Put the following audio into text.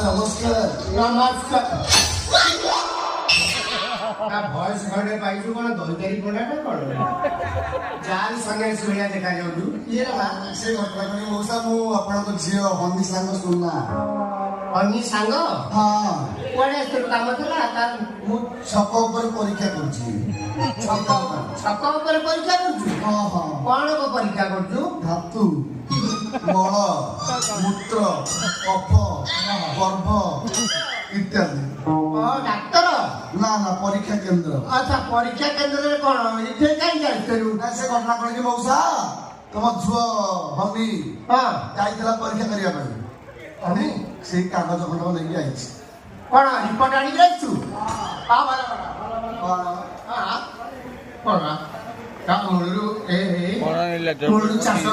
ନମସ୍କାର। ନମସ୍କାର। ଭଏସ ଖଣ୍ଡେ ପାଇଛୁ କଣ ଦୈତାରୀ ପଣ୍ଡା ନା କଣ ଯାହା ସନ୍ନ୍ୟାସୀ ଭଳିଆ ଦେଖାଯାଉଛୁ ଇଏ ସେ ଘଟଣା କରି ମଉସା ମୁଁ ଆପଣଙ୍କ ଝିଅ ହନି ସାଙ୍ଗ ସୁନା। ହନି ସାଙ୍ଗ ହଁ କୁଆଡେ ଆସିଥିଲୁ କାମ ଥିଲା ମୁଁ ଛକ ଉପରେ ପରୀକ୍ଷା କରୁଛି। ଛକ ଉପରେ ପରୀକ୍ଷା କରୁଛୁ ହଁ ହଁ କଣ ପରୀକ୍ଷା କରୁଛୁ ଧାତୁ ମଳ ମୂତ୍ର କଫ ଗର୍ଭ ଇତ୍ୟାଦି। ଡାକ୍ତର ନା ନା ପରୀକ୍ଷା କେନ୍ଦ୍ର। ଆଚ୍ଛା ପରୀକ୍ଷା କେନ୍ଦ୍ରରେ କଣ ଏଠି କାହିଁକି ଆସିଥିଲୁ ନା ସେ ଘଟଣା କଣ କି ମଉସା ତମ ଝୁଅ ହନି ହଁ ଯାଇଥିଲା ପରୀକ୍ଷା କରିବା ପାଇଁ ହନି ସେଇ କାଗଜ ଖଣ୍ଡ ନେଇକି ଯାଇଛି। କଣ ରିପୋର୍ଟ ଆଣିକି ଆସିଛୁ କଣ ମୂଳରୁ ଚାଷ